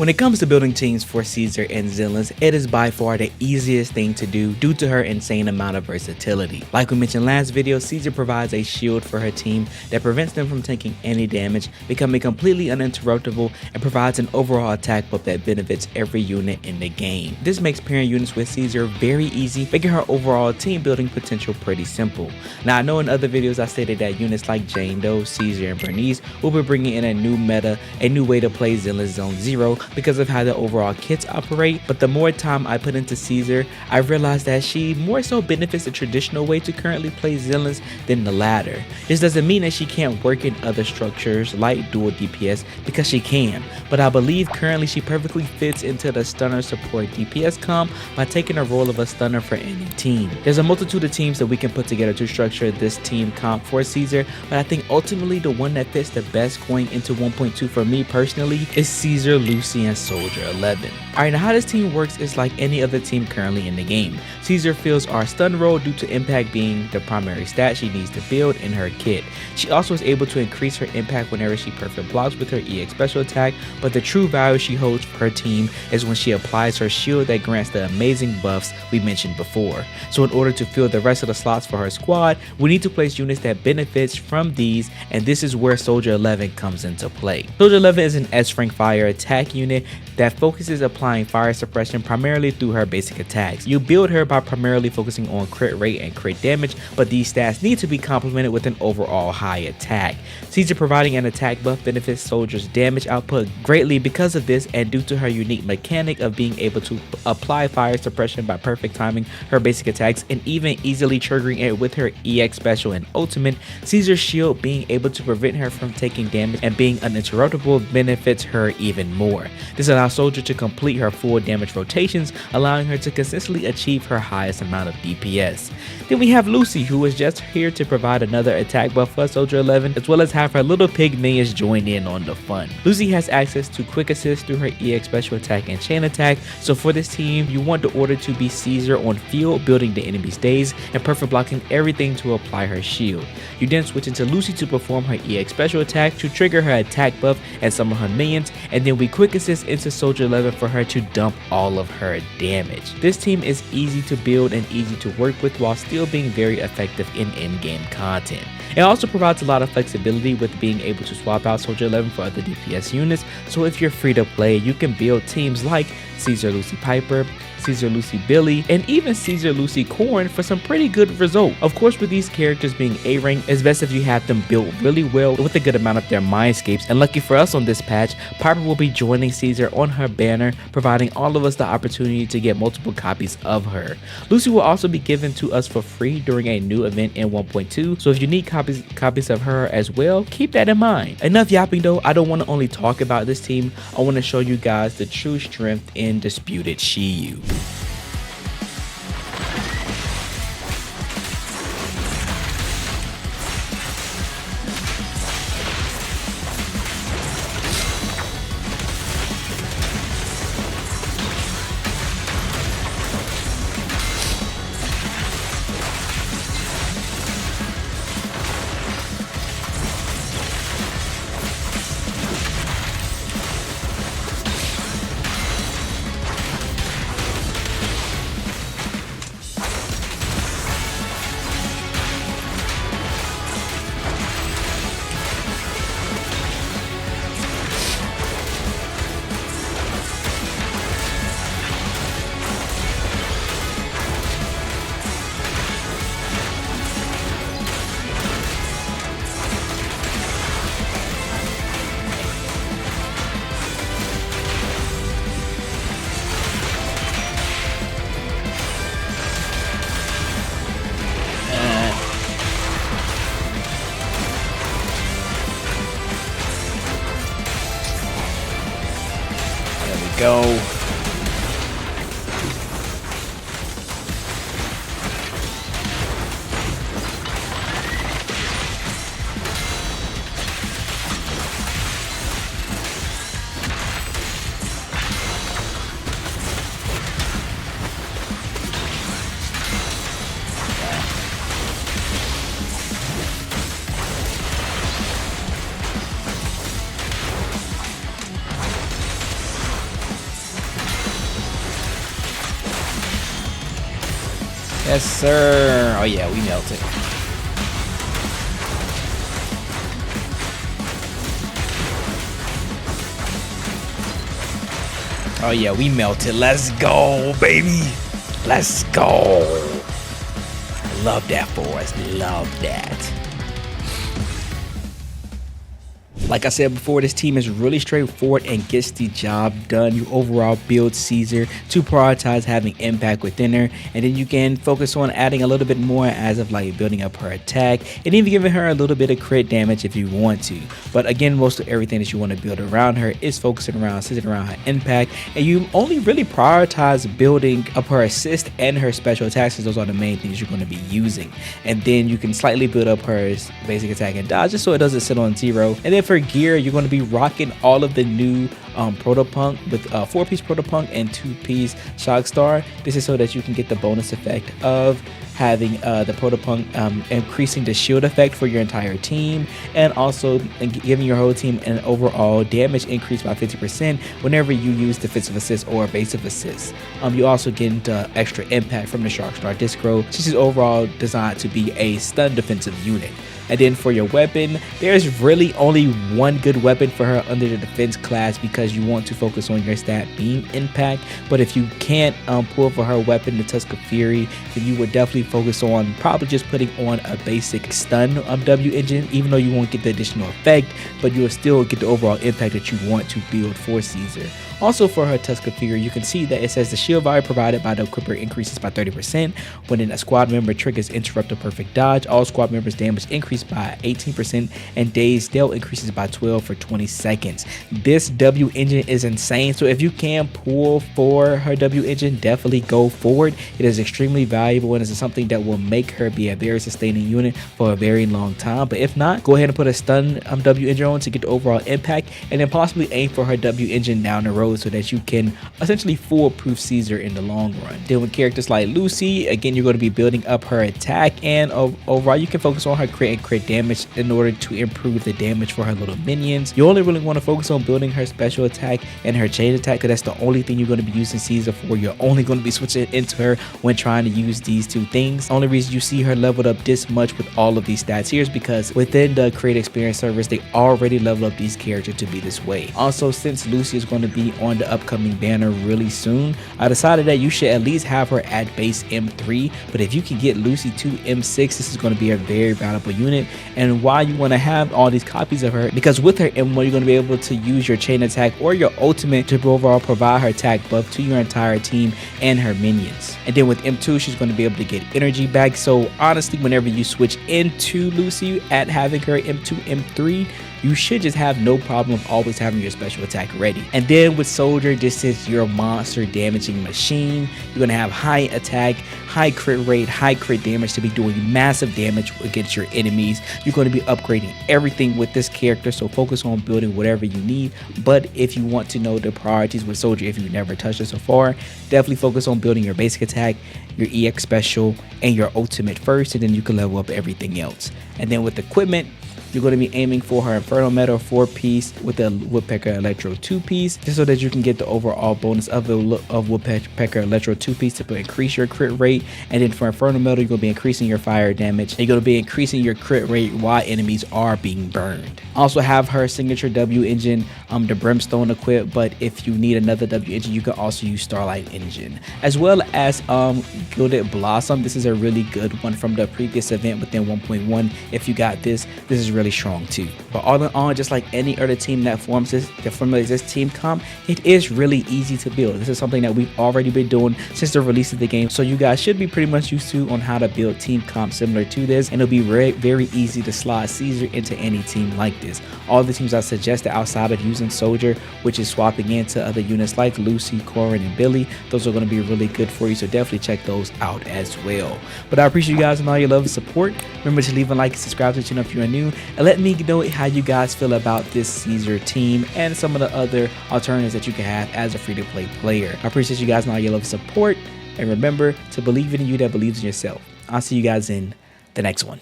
When it comes to building teams for Caesar and Zenless, it is by far the easiest thing to do due to her insane amount of versatility. Like we mentioned last video, Caesar provides a shield for her team that prevents them from taking any damage, becoming completely uninterruptible, and provides an overall attack buff that benefits every unit in the game. This makes pairing units with Caesar very easy, making her overall team building potential pretty simple. Now I know in other videos I stated that units like Jane Doe, Caesar, and Bernice will be bringing in a new meta, a new way to play Zenless Zone Zero because of how the overall kits operate, but the more time I put into Caesar, I realized that she more so benefits the traditional way to currently play Zenless than the latter. This doesn't mean that she can't work in other structures like dual DPS, because she can, but I believe currently she perfectly fits into the stunner support DPS comp by taking the role of a stunner for any team. There's a multitude of teams that we can put together to structure this team comp for Caesar, but I think ultimately the one that fits the best going into 1.2 for me personally is Caesar, Lucy, and Soldier 11. Alright, now how this team works is like any other team currently in the game. Caesar fills our stun role due to impact being the primary stat she needs to build in her kit. She also is able to increase her impact whenever she perfect blocks with her EX special attack, but the true value she holds for her team is when she applies her shield that grants the amazing buffs we mentioned before. So in order to fill the rest of the slots for her squad, we need to place units that benefits from these, and this is where Soldier 11 comes into play. Soldier 11 is an S rank fire attack unit that focuses applying fire suppression primarily through her basic attacks. You build her by primarily focusing on crit rate and crit damage, but these stats need to be complemented with an overall high attack. Caesar providing an attack buff benefits Soldier's damage output greatly because of this, and due to her unique mechanic of being able to apply fire suppression by perfect timing her basic attacks and even easily triggering it with her EX special and ultimate, Caesar's shield being able to prevent her from taking damage and being uninterruptible benefits her even more. This allows Soldier to complete her full damage rotations, allowing her to consistently achieve her highest amount of DPS. Then we have Lucy, who is just here to provide another attack buff for Soldier 11, as well as have her little pig minions join in on the fun. Lucy has access to quick assist through her EX special attack and chain attack, so for this team you want the order to be Caesar on field building the enemy's days and perfect blocking everything to apply her shield. You then switch into Lucy to perform her EX special attack to trigger her attack buff and some of her minions, and then we quick assist into Soldier 11 for her to dump all of her damage. This team is easy to build and easy to work with while still being very effective in in-game content. It also provides a lot of flexibility with being able to swap out Soldier 11 for other DPS units, so if you're free to play, you can build teams like Caesar Lucy Piper, Caesar Lucy Billy, and even Caesar Lucy Corn for some pretty good result. Of course, with these characters being A rank, it's best if you have them built really well with a good amount of their mindscapes, and lucky for us on this patch, Piper will be joining Caesar on her banner, providing all of us the opportunity to get multiple copies of her. Lucy will also be given to us for free during a new event in 1.2, so if you need copies of her as well, keep that in mind. Enough yapping though, I don't want to only talk about this team, I want to show you guys the true strength in Disputed Shiyu. Go. Yes, sir. Oh yeah, we melted. Oh yeah, we melted. Let's go, baby. Let's go. Love that for us. Love that. Like I said before, this team is really straightforward and gets the job done. You overall build Caesar to prioritize having impact within her, and then you can focus on adding a little bit more as of like building up her attack and even giving her a little bit of crit damage if you want to. But again, most of everything that you want to build around her is focusing around, sitting around her impact, and you only really prioritize building up her assist and her special attacks, because those are the main things you're going to be using. And then you can slightly build up her basic attack and dodge just so it doesn't sit on 0. And then for gear, you're going to be rocking all of the new Protopunk with 4-piece Protopunk and 2-piece Shock Star. This is so that you can get the bonus effect of having the Protopunk increasing the shield effect for your entire team, and also giving your whole team an overall damage increase by 50% whenever you use defensive assist or evasive assist. You also get extra impact from the Shock Star Discro. This is overall designed to be a stun defensive unit. And then for your weapon, there's really only one good weapon for her under the defense class, because you want to focus on your stat being impact. But if you can't pull for her weapon, the Tusk of Fury, then you would definitely focus on probably just putting on a basic stun W engine, even though you won't get the additional effect, but you'll still get the overall impact that you want to build for Caesar. Also for her Tusk of Fury, you can see that it says the shield value provided by the equipper increases by 30%. When a squad member triggers interrupt a perfect dodge, all squad members damage increase by 18%, and days dealt increases by 12 for 20 seconds. This W engine is insane, so if you can pull for her W engine, definitely go forward. It is extremely valuable, and it's something that will make her be a very sustaining unit for a very long time. But if not, go ahead and put a stun W engine on to get the overall impact, and then possibly aim for her W engine down the road so that you can essentially foolproof Caesar in the long run. Then with characters like Lucy, again, you're going to be building up her attack, and overall you can focus on her crit and crit damage in order to improve the damage for her little minions. You only really want to focus on building her special attack and her chain attack, because that's the only thing you're going to be using Caesar for. You're only going to be switching into her when trying to use these two things. The only reason you see her leveled up this much with all of these stats here is because within the create experience servers, they already level up these characters to be this way. Also, since Lucy is going to be on the upcoming banner really soon, I decided that you should at least have her at base M3, but if you can get Lucy to M6, this is going to be a very valuable unit. And why you want to have all these copies of her, because with her M1 you're going to be able to use your chain attack or your ultimate to overall provide her attack buff to your entire team and her minions. And then with M2 she's going to be able to get energy back. So honestly, whenever you switch into Lucy at having her M2 M3, you should just have no problem of always having your special attack ready. And then with Soldier, this is your monster damaging machine. You're gonna have high attack, high crit rate, high crit damage to be doing massive damage against your enemies. You're gonna be upgrading everything with this character, so focus on building whatever you need. But if you want to know the priorities with Soldier, if you've never touched it so far, definitely focus on building your basic attack, your EX special, and your ultimate first, and then you can level up everything else. And then with equipment, you're going to be aiming for her Inferno Metal 4-piece with the Woodpecker Electro 2-piece, just so that you can get the overall bonus of Woodpecker Electro 2-piece to increase your crit rate. And then for Inferno Metal, you're going to be increasing your fire damage, and you're going to be increasing your crit rate while enemies are being burned. Also have her signature W engine, the Brimstone equipped, but if you need another W engine, you can also use Starlight engine, as well as Gilded Blossom. This is a really good one from the previous event within 1.1. If you got this is really strong too. But all in all, just like any other team that formulates this team comp, it is really easy to build. This is something that we've already been doing since the release of the game, so you guys should be pretty much used to on how to build team comp similar to this, and it'll be very easy to slide Caesar into any team like this. All the teams I suggested outside of using Soldier, which is swapping into other units like Lucy, Corin, and Billy, those are going to be really good for you, so definitely check those out as well. But I appreciate you guys and all your love and support. Remember to leave a like and subscribe to the channel if you are new, and let me know how you guys feel about this Caesar team and some of the other alternatives that you can have as a free-to-play player. I appreciate you guys and all your love and support, and remember to believe in you that believes in yourself. I'll see you guys in the next one.